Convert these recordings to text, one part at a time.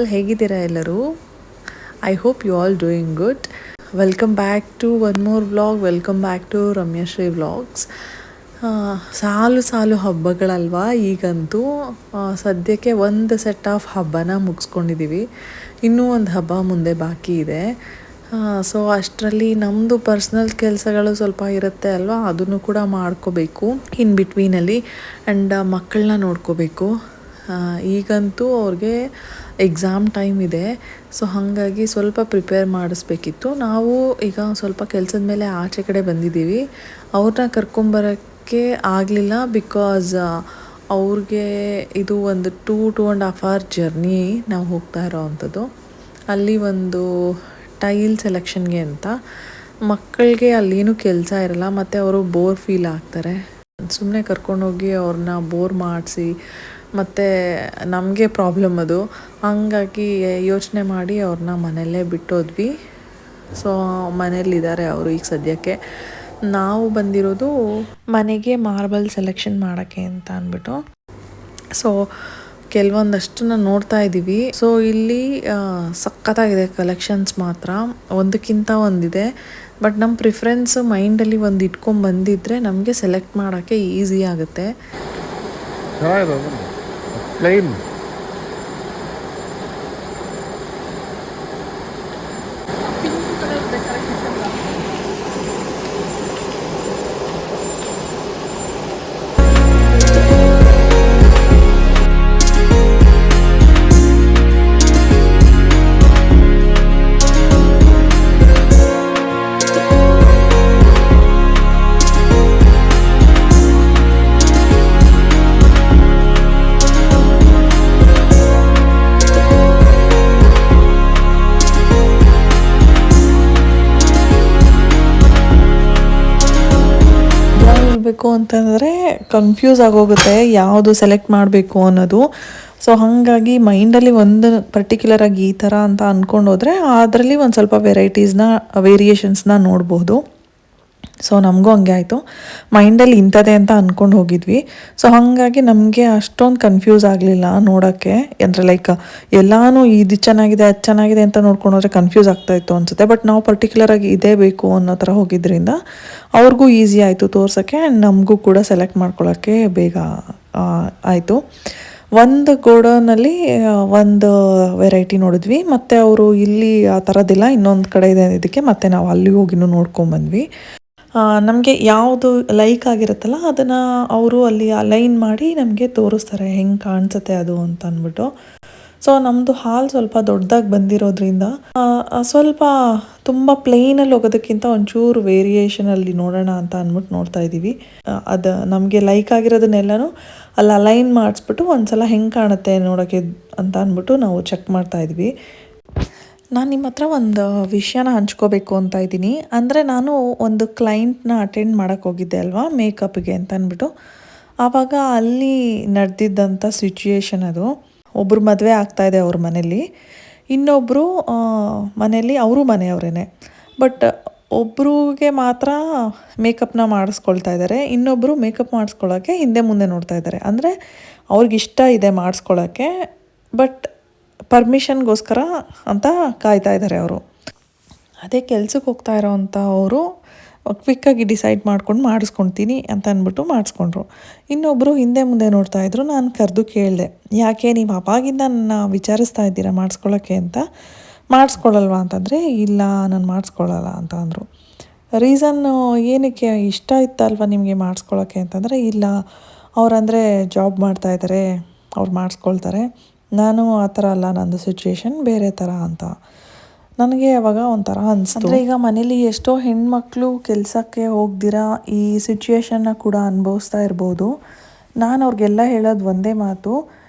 All, ಹೇಗಿದ್ದೀರಾ ಎಲ್ಲರೂ? I hope you all doing good. Welcome back to one more vlog. Welcome back to Ramyashree vlogs. ಸಾಲು ಸಾಲು ಹಬ್ಬಗಳಲ್ವಾ ಈಗಂತೂ. ಸದ್ಯಕ್ಕೆ ಒಂದು ಸೆಟ್ ಆಫ್ ಹಬ್ಬನ ಮುಗಿಸ್ಕೊಂಡಿದ್ದೀವಿ. ಇನ್ನೂ ಒಂದು ಹಬ್ಬ ಮುಂದೆ ಬಾಕಿ ಇದೆ. ಸೊ ಅಷ್ಟರಲ್ಲಿ ನಮ್ಮದು ಪರ್ಸ್ನಲ್ ಕೆಲಸಗಳು ಸ್ವಲ್ಪ ಇರುತ್ತೆ ಅಲ್ವಾ, ಅದನ್ನು ಕೂಡ ಮಾಡ್ಕೋಬೇಕು ಇನ್ ಬಿಟ್ವೀನಲ್ಲಿ. ಆ್ಯಂಡ್ ಮಕ್ಕಳನ್ನ ನೋಡ್ಕೋಬೇಕು. ಈಗಂತೂ ಅವ್ರಿಗೆ ಎಕ್ಸಾಮ್ ಟೈಮ್ ಇದೆ. ಸೊ ಹಾಗಾಗಿ ಸ್ವಲ್ಪ ಪ್ರಿಪೇರ್ ಮಾಡಿಸ್ಬೇಕಿತ್ತು. ನಾವು ಈಗ ಸ್ವಲ್ಪ ಕೆಲಸದ ಮೇಲೆ ಆಚೆ ಕಡೆ ಬಂದಿದ್ದೀವಿ. ಅವ್ರನ್ನ ಕರ್ಕೊಂಬರೋಕ್ಕೆ ಆಗಲಿಲ್ಲ, ಬಿಕಾಸ್ ಅವ್ರಿಗೆ ಇದು ಒಂದು 2.5 hour ಜರ್ನಿ ನಾವು ಹೋಗ್ತಾ ಇರೋ ಅಂಥದ್ದು. ಅಲ್ಲಿ ಒಂದು ಟೈಲ್ ಸೆಲೆಕ್ಷನ್ಗೆ ಅಂತ. ಮಕ್ಕಳಿಗೆ ಅಲ್ಲೇನೂ ಕೆಲಸ ಇರಲ್ಲ ಮತ್ತು ಅವರು ಬೋರ್ ಫೀಲ್ ಆಗ್ತಾರೆ. ಸುಮ್ಮನೆ ಕರ್ಕೊಂಡೋಗಿ ಅವ್ರನ್ನ ಬೋರ್ ಮಾಡಿಸಿ ಮತ್ತು ನಮಗೆ ಪ್ರಾಬ್ಲಮ್ ಅದು. ಹಾಗಾಗಿ ಯೋಚನೆ ಮಾಡಿ ಅವ್ರನ್ನ ಮನೆಯಲ್ಲೇ ಬಿಟ್ಟೋದ್ವಿ. ಸೊ ಮನೇಲಿದ್ದಾರೆ ಅವರು ಈಗ ಸದ್ಯಕ್ಕೆ. ನಾವು ಬಂದಿರೋದು ಮನೆಗೆ ಮಾರ್ಬಲ್ ಸೆಲೆಕ್ಷನ್ ಮಾಡೋಕ್ಕೆ ಅಂತ ಅಂದ್ಬಿಟ್ಟು. ಸೊ ಕೆಲವೊಂದಷ್ಟನ್ನ ನೋಡ್ತಾ ಇದ್ದೀವಿ. ಸೊ ಇಲ್ಲಿ ಸಖತ್ತಾಗಿದೆ ಕಲೆಕ್ಷನ್ಸ್ ಮಾತ್ರ, ಒಂದಕ್ಕಿಂತ ಒಂದಿದೆ. ಬಟ್ ನಮ್ಮ ಪ್ರಿಫರೆನ್ಸ್ ಮೈಂಡಲ್ಲಿ ಒಂದು ಇಟ್ಕೊಂಡ್ಬಂದಿದ್ರೆ ನಮಗೆ ಸೆಲೆಕ್ಟ್ ಮಾಡೋಕ್ಕೆ ಈಸಿ ಆಗುತ್ತೆ. ಪ್ಲೇನ್ ಅಂತಂದರೆ ಕನ್ಫ್ಯೂಸ್ ಆಗೋಗುತ್ತೆ ಯಾವುದು ಸೆಲೆಕ್ಟ್ ಮಾಡಬೇಕು ಅನ್ನೋದು. ಸೊ ಹಾಗಾಗಿ ಮೈಂಡಲ್ಲಿ ಒಂದು ಪರ್ಟಿಕ್ಯುಲರಾಗಿ ಈ ಥರ ಅಂತ ಅಂದ್ಕೊಂಡು ಹೋದರೆ ಅದರಲ್ಲಿ ಒಂದು ಸ್ವಲ್ಪ ವೇರಿಯೇಷನ್ಸ್ನ ನೋಡ್ಬೋದು. ಸೊ ನಮಗೂ ಹಂಗೆ ಆಯಿತು. ಮೈಂಡಲ್ಲಿ ಇಂಥದ್ದೇ ಅಂತ ಅಂದ್ಕೊಂಡು ಹೋಗಿದ್ವಿ. ಸೊ ಹಾಗಾಗಿ ನಮಗೆ ಅಷ್ಟೊಂದು ಕನ್ಫ್ಯೂಸ್ ಆಗಲಿಲ್ಲ ನೋಡೋಕ್ಕೆ. ಅಂದರೆ ಲೈಕ್ ಎಲ್ಲನೂ ಇದು ಚೆನ್ನಾಗಿದೆ ಅದು ಚೆನ್ನಾಗಿದೆ ಅಂತ ನೋಡ್ಕೊಂಡು ಹೋದರೆ ಕನ್ಫ್ಯೂಸ್ ಆಗ್ತಾಯಿತ್ತು ಅನಿಸುತ್ತೆ. ಬಟ್ ನಾವು ಪರ್ಟಿಕ್ಯುಲರಾಗಿ ಇದೇ ಬೇಕು ಅನ್ನೋ ಥರ ಹೋಗಿದ್ದರಿಂದ ಅವ್ರಿಗೂ ಈಸಿ ಆಯಿತು ತೋರ್ಸೋಕ್ಕೆ. ಆ್ಯಂಡ್ ನಮಗೂ ಕೂಡ ಸೆಲೆಕ್ಟ್ ಮಾಡ್ಕೊಳ್ಳೋಕ್ಕೆ ಬೇಗ ಆಯಿತು. ಒಂದು ಗೋಡೌನಲ್ಲಿ ಒಂದು ವೆರೈಟಿ ನೋಡಿದ್ವಿ, ಮತ್ತು ಅವರು ಇಲ್ಲಿ ಆ ಥರದ್ದಿಲ್ಲ, ಇನ್ನೊಂದು ಕಡೆ ಇದೆ ಇದಕ್ಕೆ, ಮತ್ತು ನಾವು ಅಲ್ಲಿ ಹೋಗಿನೂ ನೋಡ್ಕೊಂಬಂದ್ವಿ. ನಮಗೆ ಯಾವುದು ಲೈಕ್ ಆಗಿರುತ್ತಲ್ಲ ಅದನ್ನು ಅವರು ಅಲ್ಲಿ ಅಲೈನ್ ಮಾಡಿ ನಮಗೆ ತೋರಿಸ್ತಾರೆ ಹೆಂಗೆ ಕಾಣಿಸುತ್ತೆ ಅದು ಅಂತ ಅಂದ್ಬಿಟ್ಟು. ಸೊ ನಮ್ಮದು ಹಾಲ್ ಸ್ವಲ್ಪ ದೊಡ್ಡದಾಗಿ ಬಂದಿರೋದ್ರಿಂದ ಸ್ವಲ್ಪ ತುಂಬ ಪ್ಲೇನಲ್ಲಿ ಹೋಗೋದಕ್ಕಿಂತ ಒಂಚೂರು ವೇರಿಯೇಷನಲ್ಲಿ ನೋಡೋಣ ಅಂತ ಅಂದ್ಬಿಟ್ಟು ನೋಡ್ತಾ ಇದ್ದೀವಿ. ಅದು ನಮಗೆ ಲೈಕ್ ಆಗಿರೋದನ್ನೆಲ್ಲನೂ ಅಲ್ಲಿ ಅಲೈನ್ ಮಾಡಿಸ್ಬಿಟ್ಟು ಒಂದು ಸಲ ಹೆಂಗೆ ಕಾಣುತ್ತೆ ನೋಡೋಕ್ಕೆ ಅಂತ ಅಂದ್ಬಿಟ್ಟು ನಾವು ಚೆಕ್ ಮಾಡ್ತಾಯಿದ್ವಿ. ನಾನು ನಿಮ್ಮ ಹತ್ರ ಒಂದು ವಿಷಯನ ಹಂಚ್ಕೋಬೇಕು ಅಂತ ಇದ್ದೀನಿ. ಅಂದರೆ ನಾನು ಒಂದು ಕ್ಲೈಂಟ್ನ ಅಟೆಂಡ್ ಮಾಡೋಕ್ಕೆ ಹೋಗಿದ್ದೆ ಅಲ್ವಾ, ಮೇಕಪ್ಗೆ ಅಂತ ಅಂದ್ಬಿಟ್ಟು. ಆವಾಗ ಅಲ್ಲಿ ನಡೆದಿದ್ದಂಥ ಸಿಚುಯೇಷನ್ ಅದು. ಒಬ್ಬರು ಮದುವೆ ಆಗ್ತಾಯಿದೆ ಅವ್ರ ಮನೇಲಿ, ಇನ್ನೊಬ್ಬರು ಮನೇಲಿ ಅವರು ಮನೆಯವರೇ. ಬಟ್ ಒಬ್ರಿಗೆ ಮಾತ್ರ ಮೇಕಪ್ನ ಮಾಡಿಸ್ಕೊಳ್ತಾ ಇದ್ದಾರೆ, ಇನ್ನೊಬ್ಬರು ಮೇಕಪ್ ಮಾಡಿಸ್ಕೊಳ್ಳೋಕ್ಕೆ ಹಿಂದೆ ಮುಂದೆ ನೋಡ್ತಾ ಇದ್ದಾರೆ. ಅಂದರೆ ಅವ್ರಿಗಿಷ್ಟ ಇದೆ ಮಾಡಿಸ್ಕೊಳ್ಳೋಕ್ಕೆ, ಬಟ್ ಪರ್ಮಿಷನ್ಗೋಸ್ಕರ ಅಂತ ಕಾಯ್ತಾ ಇದ್ದಾರೆ ಅವರು. ಅದೇ ಕೆಲ್ಸಕ್ಕೆ ಹೋಗ್ತಾ ಇರೋವಂಥ ಅವರು ಕ್ವಿಕ್ಕಾಗಿ ಡಿಸೈಡ್ ಮಾಡ್ಕೊಂಡು ಮಾಡಿಸ್ಕೊಳ್ತೀನಿ ಅಂತ ಅಂದ್ಬಿಟ್ಟು ಮಾಡಿಸ್ಕೊಂಡ್ರು. ಇನ್ನೊಬ್ಬರು ಹಿಂದೆ ಮುಂದೆ ನೋಡ್ತಾಯಿದ್ರು. ನಾನು ಕರೆದು ಕೇಳಿದೆ, ಯಾಕೆ ನೀವು ಅವಾಗಿಂದ ನನ್ನ ವಿಚಾರಿಸ್ತಾ ಇದ್ದೀರಾ ಮಾಡಿಸ್ಕೊಳ್ಳೋಕ್ಕೆ ಅಂತ, ಮಾಡಿಸ್ಕೊಳ್ಳಲ್ವಾ ಅಂತಂದರೆ, ಇಲ್ಲ ನಾನು ಮಾಡಿಸ್ಕೊಳ್ಳಲ್ಲ ಅಂತ ಅಂದರು. ರೀಸನ್ನು ಏನಕ್ಕೆ, ಇಷ್ಟ ಇತ್ತಲ್ವ ನಿಮಗೆ ಮಾಡಿಸ್ಕೊಳ್ಳೋಕ್ಕೆ ಅಂತಂದರೆ, ಇಲ್ಲ ಅವರಂದರೆ ಜಾಬ್ ಮಾಡ್ತಾಯಿದ್ದಾರೆ, ಅವ್ರು ಮಾಡಿಸ್ಕೊಳ್ತಾರೆ, ನಾನು ಆ ಥರ ಅಲ್ಲ, ನಂದು ಸಿಚುಯೇಷನ್ ಬೇರೆ ಥರ ಅಂತ. ನನಗೆ ಅವಾಗ ಒಂಥರ ಅನಿಸ್ತು. ಅಂದರೆ ಈಗ ಮನೇಲಿ ಎಷ್ಟೋ ಹೆಣ್ಮಕ್ಳು ಕೆಲಸಕ್ಕೆ ಹೋಗ್ದಿರಾ ಈ ಸಿಚುಯೇಷನ್ನ ಕೂಡ ಅನುಭವಿಸ್ತಾ ಇರ್ಬೋದು. ನಾನು ಅವ್ರಿಗೆಲ್ಲ ಹೇಳೋದು ಒಂದೇ ಮಾತು,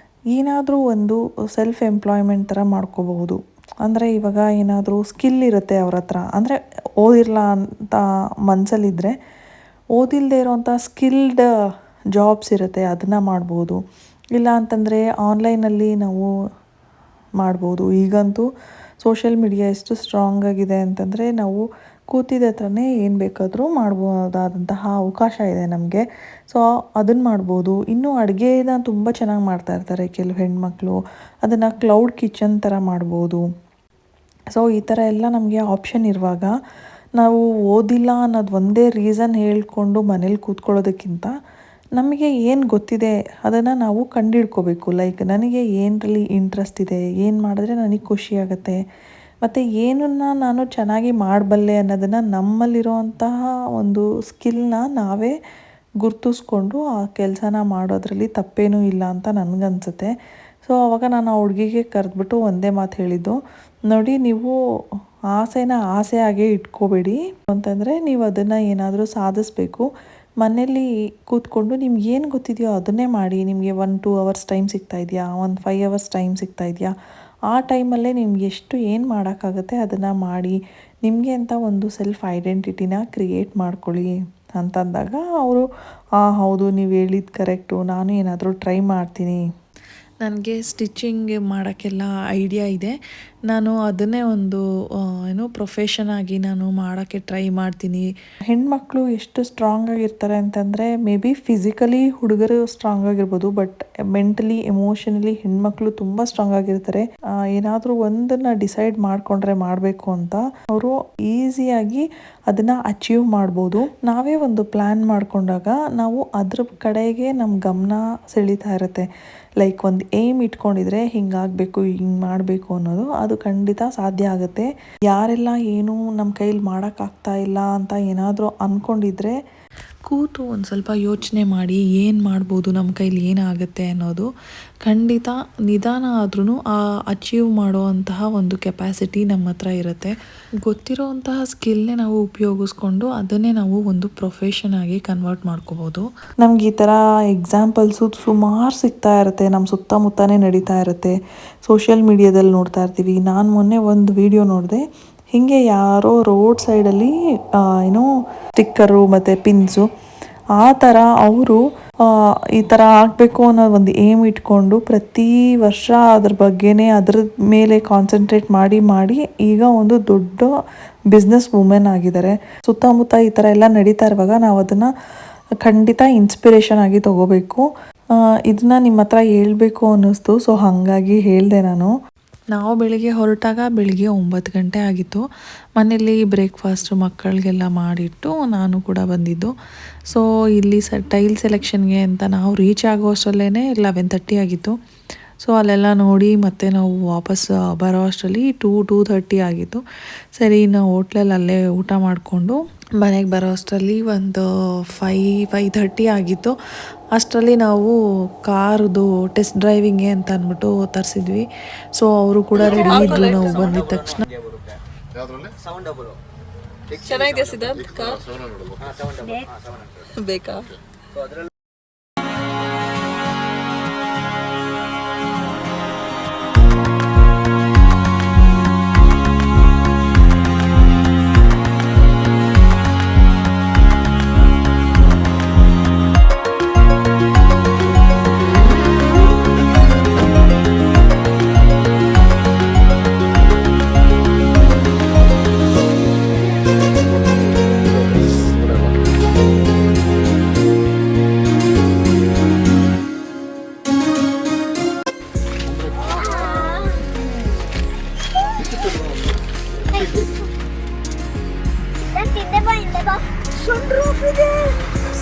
ಏನಾದರೂ ಒಂದು ಸೆಲ್ಫ್ ಎಂಪ್ಲಾಯ್ಮೆಂಟ್ ಥರ ಮಾಡ್ಕೋಬಹುದು. ಅಂದರೆ ಇವಾಗ ಏನಾದರೂ ಸ್ಕಿಲ್ ಇರುತ್ತೆ ಅವ್ರ ಹತ್ರ, ಅಂದರೆ ಓದಿರಲ್ಲ ಅಂತ ಮನಸ್ಸಲ್ಲಿದ್ದರೆ ಓದಿಲ್ಲದೆ ಇರೋವಂಥ ಸ್ಕಿಲ್ಡ್ ಜಾಬ್ಸ್ ಇರುತ್ತೆ, ಅದನ್ನು ಮಾಡ್ಬೋದು. ಇಲ್ಲ ಅಂತಂದರೆ ಆನ್ಲೈನಲ್ಲಿ ನಾವು ಮಾಡ್ಬೋದು. ಈಗಂತೂ ಸೋಷಿಯಲ್ ಮೀಡಿಯಾ ಎಷ್ಟು ಸ್ಟ್ರಾಂಗ್ ಆಗಿದೆ ಅಂತಂದರೆ ನಾವು ಕೂತಿದ ಹತ್ರನೇ ಏನು ಬೇಕಾದರೂ ಮಾಡ್ಬೋದಾದಂತಹ ಅವಕಾಶ ಇದೆ ನಮಗೆ. ಸೊ ಅದನ್ನು ಮಾಡ್ಬೋದು. ಇನ್ನೂ ಅಡುಗೆನ ತುಂಬ ಚೆನ್ನಾಗಿ ಮಾಡ್ತಾ ಇರ್ತಾರೆ ಕೆಲವು ಹೆಣ್ಮಕ್ಳು, ಅದನ್ನು ಕ್ಲೌಡ್ ಕಿಚನ್ ಥರ ಮಾಡ್ಬೋದು. ಸೊ ಈ ಥರ ಎಲ್ಲ ನಮಗೆ ಆಪ್ಷನ್ ಇರುವಾಗ ನಾವು ಓದಿಲ್ಲ ಅನ್ನೋದು ಒಂದೇ ರೀಸನ್ ಹೇಳ್ಕೊಂಡು ಮನೇಲಿ ಕೂತ್ಕೊಳ್ಳೋದಕ್ಕಿಂತ ನಮಗೆ ಏನು ಗೊತ್ತಿದೆ ಅದನ್ನು ನಾವು ಕಂಡುಹಿಡ್ಕೋಬೇಕು. ಲೈಕ್ ನನಗೆ ಏನರಲ್ಲಿ ಇಂಟ್ರೆಸ್ಟ್ ಇದೆ, ಏನು ಮಾಡಿದ್ರೆ ನನಗೆ ಖುಷಿಯಾಗುತ್ತೆ, ಮತ್ತು ಏನನ್ನು ನಾನು ಚೆನ್ನಾಗಿ ಮಾಡಬಲ್ಲೆ ಅನ್ನೋದನ್ನು ನಮ್ಮಲ್ಲಿರುವಂತಹ ಒಂದು ಸ್ಕಿಲ್ನ ನಾವೇ ಗುರ್ತಿಸ್ಕೊಂಡು ಆ ಕೆಲಸನ ಮಾಡೋದ್ರಲ್ಲಿ ತಪ್ಪೇನೂ ಇಲ್ಲ ಅಂತ ನನಗನ್ಸುತ್ತೆ. ಸೊ ಆವಾಗ ನಾನು ಆ ಹುಡುಗಿಗೆ ಕರೆದ್ಬಿಟ್ಟು ಒಂದೇ ಮಾತು ಹೇಳಿದ್ದು, ನೋಡಿ ನೀವು ಆಸೆನ ಆಸೆಯಾಗೇ ಇಟ್ಕೋಬೇಡಿ ಅಂತಂದರೆ ನೀವು ಅದನ್ನು ಏನಾದರೂ ಸಾಧಿಸ್ಬೇಕು. ಮನೇಲಿ ಕೂತ್ಕೊಂಡು ನಿಮ್ಗೆ ಏನು ಗೊತ್ತಿದೆಯೋ ಅದನ್ನೇ ಮಾಡಿ. ನಿಮಗೆ 1-2 ಅವರ್ಸ್ ಟೈಮ್ ಸಿಗ್ತಾ ಇದೆಯಾ, 5 ಅವರ್ಸ್ ಟೈಮ್ ಸಿಗ್ತಾ ಇದೆಯಾ, ಆ ಟೈಮಲ್ಲೇ ನಿಮ್ಗೆ ಏನು ಮಾಡೋಕ್ಕಾಗುತ್ತೆ ಅದನ್ನು ಮಾಡಿ. ನಿಮಗೆ ಅಂತ ಒಂದು ಸೆಲ್ಫ್ ಐಡೆಂಟಿಟಿನ ಕ್ರಿಯೇಟ್ ಮಾಡ್ಕೊಳ್ಳಿ ಅಂತಂದಾಗ ಅವರು ಹೌದು ನೀವು ಹೇಳಿದ್ದು ಕರೆಕ್ಟು, ನಾನು ಏನಾದರೂ ಟ್ರೈ ಮಾಡ್ತೀನಿ, ನನಗೆ ಸ್ಟಿಚಿಂಗ್ ಮಾಡೋಕ್ಕೆಲ್ಲ ಐಡಿಯಾ ಇದೆ, ನಾನು ಅದನ್ನೇ ಒಂದು ಪ್ರೊಫೆಷನ್ ಆಗಿ ನಾನು ಮಾಡೋಕ್ಕೆ ಟ್ರೈ ಮಾಡ್ತೀನಿ. ಹೆಣ್ಮಕ್ಳು ಎಷ್ಟು ಸ್ಟ್ರಾಂಗ್ ಆಗಿರ್ತಾರೆ ಅಂತಂದರೆ ಮೇ ಬಿ ಫಿಸಿಕಲಿ ಹುಡುಗರು ಸ್ಟ್ರಾಂಗ್ ಆಗಿರ್ಬೋದು, ಬಟ್ ಮೆಂಟಲಿ ಎಮೋಷನಲಿ ಹೆಣ್ಮಕ್ಳು ತುಂಬ ಸ್ಟ್ರಾಂಗ್ ಆಗಿರ್ತಾರೆ. ಏನಾದರೂ ಒಂದನ್ನು ಡಿಸೈಡ್ ಮಾಡಿಕೊಂಡ್ರೆ ಮಾಡಬೇಕು ಅಂತ ಅವರು ಈಸಿಯಾಗಿ ಅದನ್ನು ಅಚೀವ್ ಮಾಡ್ಬೋದು. ನಾವೇ ಒಂದು ಪ್ಲ್ಯಾನ್ ಮಾಡಿಕೊಂಡಾಗ ನಾವು ಅದ್ರ ಕಡೆಗೆ ನಮ್ಮ ಗಮನ ಸೆಳೀತಾ ಇರುತ್ತೆ. ಲೈಕ್ ಒಂದು ಏಮ್ ಇಟ್ಕೊಂಡಿದ್ರೆ ಹಿಂಗಾಗಬೇಕು, ಹಿಂಗೆ ಮಾಡಬೇಕು ಅನ್ನೋದು ಅದು ಖಂಡಿತ ಸಾಧ್ಯ ಆಗುತ್ತೆ. ಯಾರೆಲ್ಲ ಏನು ನಮ್ಮ ಕೈಲಿ ಮಾಡೋಕ್ಕಾಗ್ತಾ ಇಲ್ಲ ಅಂತ ಏನಾದರೂ ಅಂದ್ಕೊಂಡಿದ್ರೆ ಕೂತು ಒಂದು ಸ್ವಲ್ಪ ಯೋಚನೆ ಮಾಡಿ ಏನು ಮಾಡ್ಬೋದು, ನಮ್ಮ ಕೈಲಿ ಏನಾಗುತ್ತೆ ಅನ್ನೋದು ಖಂಡಿತ ನಿಧಾನ ಆದ್ರೂ ಅಚೀವ್ ಮಾಡುವಂತಹ ಒಂದು ಕೆಪಾಸಿಟಿ ನಮ್ಮ ಹತ್ರ ಇರುತ್ತೆ. ಗೊತ್ತಿರೋವಂತಹ ಸ್ಕಿಲ್ನೇ ನಾವು ಉಪಯೋಗಿಸ್ಕೊಂಡು ಅದನ್ನೇ ನಾವು ಒಂದು ಪ್ರೊಫೆಷನ್ ಆಗಿ ಕನ್ವರ್ಟ್ ಮಾಡ್ಕೋಬೋದು. ನಮ್ಗೆ ಈ ಥರ ಎಕ್ಸಾಂಪಲ್ಸು ಸುಮಾರು ಸಿಗ್ತಾ ಇರುತ್ತೆ, ನಮ್ಮ ಸುತ್ತಮುತ್ತನೇ ನಡೀತಾ ಇರುತ್ತೆ, ಸೋಷಿಯಲ್ ಮೀಡಿಯಾದಲ್ಲಿ ನೋಡ್ತಾ ಇರ್ತೀವಿ. ನಾನು ಮೊನ್ನೆ ಒಂದು ವಿಡಿಯೋ ನೋಡಿದೆ, ಹೀಗೆ ಯಾರೋ ರೋಡ್ ಸೈಡಲ್ಲಿ ಸ್ಟಿಕ್ಕರು ಮತ್ತು ಪಿನ್ಸು ಆ ಥರ ಅವರು ಈ ಥರ ಆಗಬೇಕು ಅನ್ನೋ ಒಂದು ಏಮ್ ಇಟ್ಕೊಂಡು ಪ್ರತಿ ವರ್ಷ ಅದ್ರ ಬಗ್ಗೆನೇ ಅದ್ರ ಮೇಲೆ ಕಾನ್ಸಂಟ್ರೇಟ್ ಮಾಡಿ ಈಗ ಒಂದು ದೊಡ್ಡ ಬಿಸ್ನೆಸ್ ವುಮೆನ್ ಆಗಿದ್ದಾರೆ. ಸುತ್ತಮುತ್ತ ಈ ಥರ ಎಲ್ಲ ನಡೀತಾ ಇರುವಾಗ ನಾವು ಅದನ್ನು ಖಂಡಿತ ಇನ್ಸ್ಪಿರೇಷನ್ ಆಗಿ ತೊಗೋಬೇಕು. ಇದನ್ನ ನಿಮ್ಮ ಹತ್ರ ಹೇಳ್ಬೇಕು ಅನ್ನಿಸ್ತು, ಸೊ ಹಾಗಾಗಿ ಹೇಳಿದೆ ನಾನು. ನಾವು ಬೆಳಿಗ್ಗೆ ಹೊರಟಾಗ ಬೆಳಿಗ್ಗೆ 9 ಗಂಟೆ ಆಗಿತ್ತು. ಮನೇಲಿ ಬ್ರೇಕ್ಫಾಸ್ಟು ಮಕ್ಕಳಿಗೆಲ್ಲ ಮಾಡಿಟ್ಟು ನಾನು ಕೂಡ ಬಂದಿದ್ದು. ಸೊ ಇಲ್ಲಿ ಟೈಲ್ ಸೆಲೆಕ್ಷನ್ಗೆ ಅಂತ ನಾವು ರೀಚ್ ಆಗೋ ಅಷ್ಟರಲ್ಲೇ 11:30 ಆಗಿತ್ತು. ಸೊ ಅಲ್ಲೆಲ್ಲ ನೋಡಿ ಮತ್ತೆ ನಾವು ವಾಪಸ್ ಬರೋ ಅಷ್ಟರಲ್ಲಿ 2:30 ಆಗಿತ್ತು. ಸರಿ ನಾವು ಹೋಟ್ಲಲ್ಲಿ ಅಲ್ಲೇ ಊಟ ಮಾಡಿಕೊಂಡು ಮನೆಗೆ ಬರೋ ಅಷ್ಟರಲ್ಲಿ ಒಂದು 5:30 ಆಗಿತ್ತು. ಅಷ್ಟರಲ್ಲಿ ನಾವು ಕಾರ್ದು ಟೆಸ್ಟ್ ಡ್ರೈವಿಂಗ್ಗೆ ಅಂತ ಅಂದ್ಬಿಟ್ಟು ತರಿಸಿದ್ವಿ. ಸೊ ಅವರು ಕೂಡ ರೆಡಿ ಇದ್ದರು ನಾವು ಬಂದಿದ್ದ ತಕ್ಷಣ. ಚೆನ್ನಾಗಿದೆ ಸಿದ್ಧಾಂತ್ ಕಾರ್ ಬೇಕಾ?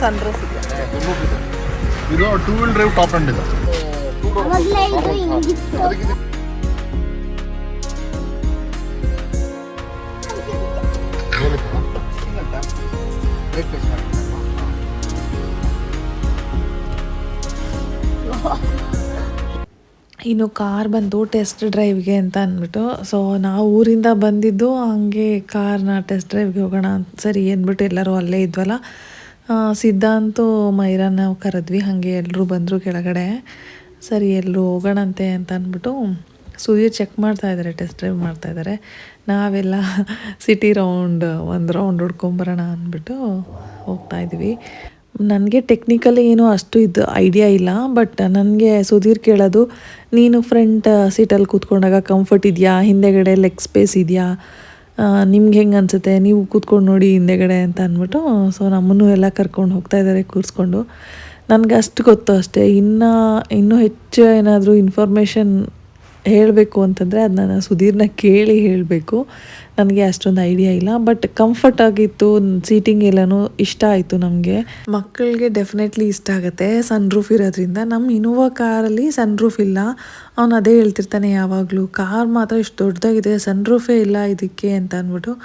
ಸನ್ರೂಫ್ ಇದೆ. ಇದು 2-wheel drive ಟಾಪ್ ಎಂಡ್ ಇದೆ. ಇನ್ನು ಕಾರ್ ಬಂದು ಟೆಸ್ಟ್ ಡ್ರೈವ್ಗೆ ಅಂತ ಅಂದ್ಬಿಟ್ಟು, ಸೊ ನಾವು ಊರಿಂದ ಬಂದಿದ್ದು ಹಂಗೆ ಕಾರ್ನ ಟೆಸ್ಟ್ ಡ್ರೈವ್ಗೆ ಹೋಗೋಣ ಅಂತ ಸರಿ ಅಂದ್ಬಿಟ್ಟು ಎಲ್ಲರೂ ಅಲ್ಲೇ ಇದ್ವಲ್ಲ, ಸಿದ್ಧಾಂತು ಮೈರನ್ನ ನಾವು ಕರೆದ್ವಿ. ಹಾಗೆ ಎಲ್ಲರೂ ಬಂದರು ಕೆಳಗಡೆ. ಸರಿ ಎಲ್ಲರೂ ಹೋಗೋಣಂತೆ ಅಂತ ಅಂದ್ಬಿಟ್ಟು ಸುಧೀರ್ ಚೆಕ್ ಮಾಡ್ತಾಯಿದ್ದಾರೆ, ಟೆಸ್ಟ್ ಡ್ರೈವ್ ಮಾಡ್ತಾಯಿದ್ದಾರೆ. ನಾವೆಲ್ಲ ಸಿಟಿ ಒಂದು ರೌಂಡ್ ಹೊಡ್ಕೊಂಬರೋಣ ಅಂದ್ಬಿಟ್ಟು ಹೋಗ್ತಾಯಿದ್ವಿ. ನನಗೆ ಟೆಕ್ನಿಕಲಿ ಏನೂ ಅಷ್ಟು ಐಡಿಯಾ ಇಲ್ಲ, ಬಟ್ ನನಗೆ ಸುಧೀರ್ ಕೇಳೋದು, ನೀನು ಫ್ರಂಟ್ ಸೀಟಲ್ಲಿ ಕೂತ್ಕೊಂಡಾಗ ಕಂಫರ್ಟ್ ಇದೆಯಾ, ಹಿಂದೆಗಡೆ ಲೆಗ್ ಸ್ಪೇಸ್ ಇದೆಯಾ, ನಿಮ್ಗೆ ಹೆಂಗೆ ಅನಿಸುತ್ತೆ, ನೀವು ಕೂತ್ಕೊಂಡು ನೋಡಿ ಹಿಂದೆಗಡೆ ಅಂತ ಅಂದ್ಬಿಟ್ಟು ಸೊ ನಮ್ಮನ್ನು ಎಲ್ಲ ಕರ್ಕೊಂಡು ಹೋಗ್ತಾ ಇದ್ದಾರೆ ಕೂರಿಸ್ಕೊಂಡು. ನನಗೆ ಅಷ್ಟು ಗೊತ್ತು ಅಷ್ಟೇ. ಇನ್ನೂ ಹೆಚ್ಚು ಏನಾದರೂ ಇನ್ಫಾರ್ಮೇಷನ್ ಹೇಳಬೇಕು ಅಂತಂದರೆ ಅದು ನಾನು ಸುಧೀರ್ನ ಕೇಳಿ ಹೇಳಬೇಕು. ನನಗೆ ಅಷ್ಟೊಂದು ಐಡಿಯಾ ಇಲ್ಲ. ಬಟ್ ಕಂಫರ್ಟ್ ಆಗಿತ್ತು, ಸೀಟಿಂಗ್ ಎಲ್ಲನೂ ಇಷ್ಟ ಆಯಿತು ನಮಗೆ. ಮಕ್ಕಳಿಗೆ ಡೆಫಿನೆಟ್ಲಿ ಇಷ್ಟ ಆಗುತ್ತೆ ಸನ್ ರೂಫ್ ಇರೋದ್ರಿಂದ. ನಮ್ಮ ಇನೋವಾ ಕಾರಲ್ಲಿ ಸನ್ ರೂಫ್ ಇಲ್ಲ. ಅವನು ಅದೇ ಹೇಳ್ತಿರ್ತಾನೆ ಯಾವಾಗಲೂ, ಕಾರ್ ಮಾತ್ರ ಇಷ್ಟು ದೊಡ್ಡದಾಗಿದೆ, ಸನ್ ರೂಫೇ ಇಲ್ಲ ಇದಕ್ಕೆ ಅಂತ ಅಂದ್ಬಿಟ್ಟು.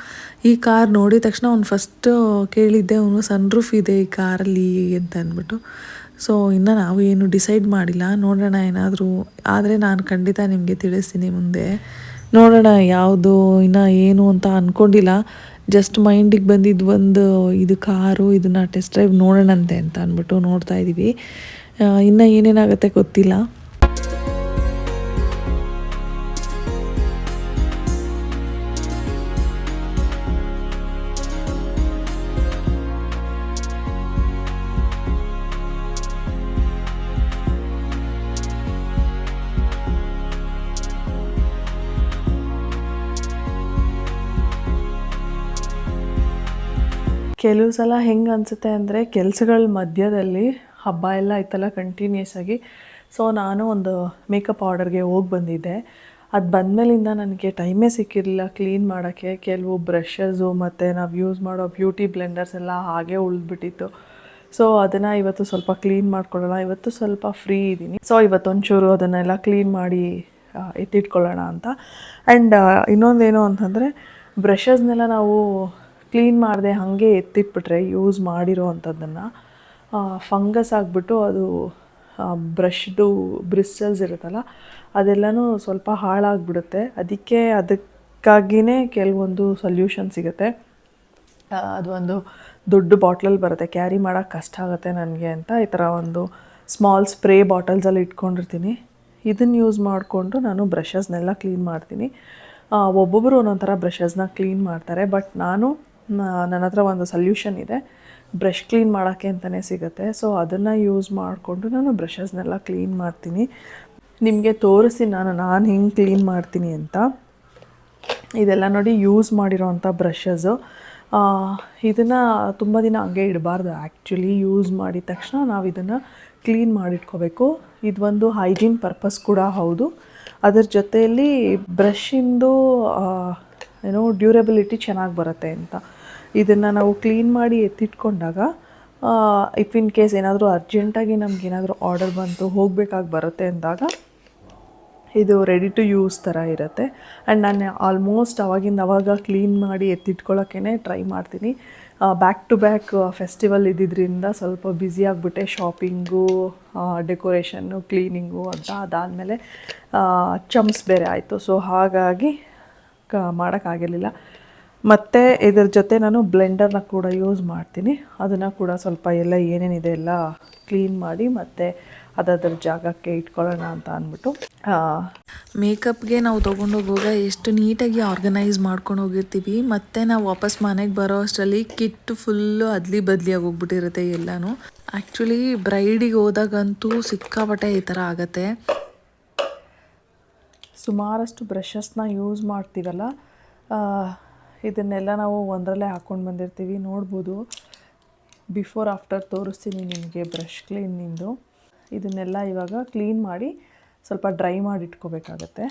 ಈ ಕಾರ್ ನೋಡಿದ ತಕ್ಷಣ ಅವ್ನು ಫಸ್ಟು ಕೇಳಿದ್ದೆ ಅವನು ಸನ್ ರೂಫ್ ಇದೆ ಈ ಕಾರಲ್ಲಿ ಅಂತ ಅಂದ್ಬಿಟ್ಟು. ಸೊ ಇನ್ನು ನಾವು ಏನು ಡಿಸೈಡ್ ಮಾಡಿಲ್ಲ, ನೋಡೋಣ ಏನಾದರೂ ಆದರೆ ನಾನು ಖಂಡಿತ ನಿಮಗೆ ತಿಳಿಸ್ತೀನಿ ಮುಂದೆ. ನೋಡೋಣ ಯಾವುದು ಇನ್ನು ಏನು ಅಂತ ಅಂದ್ಕೊಂಡಿಲ್ಲ. ಜಸ್ಟ್ ಮೈಂಡಿಗೆ ಬಂದಿದ್ದು ಒಂದು ಇದು ಕಾರು, ಇದನ್ನು ಟೆಸ್ಟ್ ಡ್ರೈವ್ ನೋಡೋಣಂತೆ ಅಂತ ಅಂದ್ಬಿಟ್ಟು ನೋಡ್ತಾ ಇದ್ದೀವಿ. ಇನ್ನು ಏನೇನಾಗುತ್ತೆ ಗೊತ್ತಿಲ್ಲ. ಕೆಲವು ಸಲ ಹೆಂಗೆ ಅನಿಸುತ್ತೆ ಅಂದರೆ ಕೆಲಸಗಳ ಮಧ್ಯದಲ್ಲಿ ಹಬ್ಬ ಎಲ್ಲ ಇತ್ತಲ್ಲ ಕಂಟಿನ್ಯೂಸ್ ಆಗಿ. ಸೊ ನಾನು ಒಂದು ಮೇಕಪ್ ಆರ್ಡರ್ಗೆ ಹೋಗಿ ಬಂದಿದ್ದೆ. ಅದು ಬಂದಮೇಲಿಂದ ನನಗೆ ಟೈಮೇ ಸಿಕ್ಕಿರಲಿಲ್ಲ ಕ್ಲೀನ್ ಮಾಡೋಕ್ಕೆ. ಕೆಲವು ಬ್ರಷಸ್ಸು ಮತ್ತು ನಾವು ಯೂಸ್ ಮಾಡೋ ಬ್ಯೂಟಿ ಬ್ಲೆಂಡರ್ಸ್ ಎಲ್ಲ ಹಾಗೆ ಉಳಿದ್ಬಿಟ್ಟಿತ್ತು. ಸೊ ಅದನ್ನು ಇವತ್ತು ಸ್ವಲ್ಪ ಕ್ಲೀನ್ ಮಾಡ್ಕೊಳ್ಳೋಣ. ಇವತ್ತು ಸ್ವಲ್ಪ ಫ್ರೀ ಇದ್ದೀನಿ. ಸೊ ಇವತ್ತೊಂಚೂರು ಅದನ್ನೆಲ್ಲ ಕ್ಲೀನ್ ಮಾಡಿ ಎತ್ತಿಟ್ಕೊಳ್ಳೋಣ ಅಂತ. ಆ್ಯಂಡ್ ಇನ್ನೊಂದೇನು ಅಂತಂದರೆ ಬ್ರಷಸ್ನೆಲ್ಲ ನಾವು ಕ್ಲೀನ್ ಮಾಡಿದೆ ಹಾಗೆ ಎತ್ತಿಟ್ಬಿಟ್ರೆ ಯೂಸ್ ಮಾಡಿರೋ ಅಂಥದ್ದನ್ನು ಫಂಗಸ್ ಆಗಿಬಿಟ್ಟು ಅದು ಬ್ರಷ್ದು ಬ್ರಿಸ್ಟಲ್ಸ್ ಇರುತ್ತಲ್ಲ ಅದೆಲ್ಲನೂ ಸ್ವಲ್ಪ ಹಾಳಾಗಿಬಿಡುತ್ತೆ. ಅದಕ್ಕಾಗಿಯೇ ಕೆಲವೊಂದು ಸೊಲ್ಯೂಷನ್ ಸಿಗುತ್ತೆ. ಅದು ಒಂದು ದೊಡ್ಡ ಬಾಟ್ಲಲ್ಲಿ ಬರುತ್ತೆ, ಕ್ಯಾರಿ ಮಾಡೋಕ್ಕೆ ಕಷ್ಟ ಆಗುತ್ತೆ ನನಗೆ ಅಂತ ಈ ಥರ ಒಂದು ಸ್ಮಾಲ್ ಸ್ಪ್ರೇ ಬಾಟಲ್ಸಲ್ಲಿ ಇಟ್ಕೊಂಡಿರ್ತೀನಿ. ಇದನ್ನು ಯೂಸ್ ಮಾಡಿಕೊಂಡು ನಾನು ಬ್ರಷಸ್ನೆಲ್ಲ ಕ್ಲೀನ್ ಮಾಡ್ತೀನಿ. ಒಬ್ಬೊಬ್ಬರು ಒಂದೊಂದು ಥರ ಬ್ರಷಸ್ನ ಕ್ಲೀನ್ ಮಾಡ್ತಾರೆ. ಬಟ್ ನನ್ನ ಹತ್ರ ಒಂದು ಸೊಲ್ಯೂಷನ್ ಇದೆ, ಬ್ರಷ್ ಕ್ಲೀನ್ ಮಾಡೋಕ್ಕೆ ಅಂತಲೇ ಸಿಗುತ್ತೆ. ಸೊ ಅದನ್ನು ಯೂಸ್ ಮಾಡಿಕೊಂಡು ನಾನು ಬ್ರಷಸ್ನೆಲ್ಲ ಕ್ಲೀನ್ ಮಾಡ್ತೀನಿ. ನಿಮಗೆ ತೋರಿಸ್ತೀನಿ ನಾನು ಹೆಂಗೆ ಕ್ಲೀನ್ ಮಾಡ್ತೀನಿ ಅಂತ. ಇದೆಲ್ಲ ನೋಡಿ ಯೂಸ್ ಮಾಡಿರೋವಂಥ ಬ್ರಷಸ್ಸು. ಇದನ್ನು ತುಂಬ ದಿನ ಹಂಗೆ ಇಡಬಾರ್ದು. ಆ್ಯಕ್ಚುಲಿ ಯೂಸ್ ಮಾಡಿದ ತಕ್ಷಣ ನಾವು ಇದನ್ನು ಕ್ಲೀನ್ ಮಾಡಿಟ್ಕೋಬೇಕು. ಇದು ಒಂದು ಹೈಜೀನ್ ಪರ್ಪಸ್ ಕೂಡ ಹೌದು. ಅದರ ಜೊತೆಯಲ್ಲಿ ಬ್ರಷಿಂದು ಡ್ಯೂರಬಿಲಿಟಿ ಚೆನ್ನಾಗಿ ಬರುತ್ತೆ ಅಂತ. ಇದನ್ನು ನಾವು ಕ್ಲೀನ್ ಮಾಡಿ ಎತ್ತಿಟ್ಕೊಂಡಾಗ ಇಫ್ ಇನ್ ಕೇಸ್ ಏನಾದರೂ ಅರ್ಜೆಂಟಾಗಿ ನಮಗೇನಾದರೂ ಆರ್ಡರ್ ಬಂತು ಹೋಗಬೇಕಾಗಿ ಬರುತ್ತೆ ಅಂದಾಗ ಇದು ರೆಡಿ ಟು ಯೂಸ್ ಥರ ಇರುತ್ತೆ. ಆ್ಯಂಡ್ ನಾನು ಆಲ್ಮೋಸ್ಟ್ ಅವಾಗ ಕ್ಲೀನ್ ಮಾಡಿ ಎತ್ತಿಟ್ಕೊಳ್ಳೋಕ್ಕೇ ಟ್ರೈ ಮಾಡ್ತೀನಿ. ಬ್ಯಾಕ್ ಟು ಬ್ಯಾಕ್ ಫೆಸ್ಟಿವಲ್ ಇದ್ದಿದ್ದರಿಂದ ಸ್ವಲ್ಪ ಬ್ಯುಸಿ ಆಗಿಬಿಟ್ಟೆ, ಶಾಪಿಂಗು, ಡೆಕೋರೇಷನ್ನು, ಕ್ಲೀನಿಂಗು ಅಂತ. ಅದಾದಮೇಲೆ ಚಮ್ಸ್ ಬೇರೆ ಆಯಿತು. ಸೊ ಹಾಗಾಗಿ ಮಾಡೋಕ್ಕಾಗಿರಲಿಲ್ಲ. ಮತ್ತು ಇದರ ಜೊತೆ ನಾನು ಬ್ಲೆಂಡರ್ನ ಕೂಡ ಯೂಸ್ ಮಾಡ್ತೀನಿ. ಅದನ್ನು ಕೂಡ ಸ್ವಲ್ಪ ಎಲ್ಲ ಏನೇನಿದೆ ಎಲ್ಲ ಕ್ಲೀನ್ ಮಾಡಿ ಮತ್ತು ಅದರ ಜಾಗಕ್ಕೆ ಇಟ್ಕೊಳ್ಳೋಣ ಅಂತ ಅಂದ್ಬಿಟ್ಟು. ಮೇಕಪ್ಗೆ ನಾವು ತೊಗೊಂಡೋಗುವಾಗ ಎಷ್ಟು ನೀಟಾಗಿ ಆರ್ಗನೈಸ್ ಮಾಡ್ಕೊಂಡು ಹೋಗಿರ್ತೀವಿ, ಮತ್ತು ನಾವು ವಾಪಸ್ ಮನೆಗೆ ಬರೋ ಅಷ್ಟರಲ್ಲಿ ಕಿಟ್ಟು ಫುಲ್ಲು ಅದ್ಲಿ ಬದಲಿಯಾಗಿ ಹೋಗ್ಬಿಟ್ಟಿರುತ್ತೆ ಎಲ್ಲನೂ. ಆ್ಯಕ್ಚುಲಿ ಬ್ರೈಡಿಗೆ ಹೋದಾಗಂತೂ ಸಿಕ್ಕಾಪಟ್ಟೆ ಈ ಥರ ಆಗುತ್ತೆ. ಸುಮಾರಷ್ಟು ಬ್ರಷಸ್ನ ಯೂಸ್ ಮಾಡ್ತೀವಲ್ಲ, ಇದನ್ನೆಲ್ಲ ನಾವು ಒಂದರಲ್ಲೇ ಹಾಕ್ಕೊಂಡು ಬಂದಿರ್ತೀವಿ. ನೋಡ್ಬೋದು, ಬಿಫೋರ್ ಆಫ್ಟರ್ ತೋರಿಸ್ತೀನಿ ನಿಮಗೆ ಬ್ರಷ್ ಕ್ಲೀನಿಂದು. ಇದನ್ನೆಲ್ಲ ಇವಾಗ ಕ್ಲೀನ್ ಮಾಡಿ ಸ್ವಲ್ಪ ಡ್ರೈ ಮಾಡಿ ಇಟ್ಕೋಬೇಕಾಗತ್ತೆ.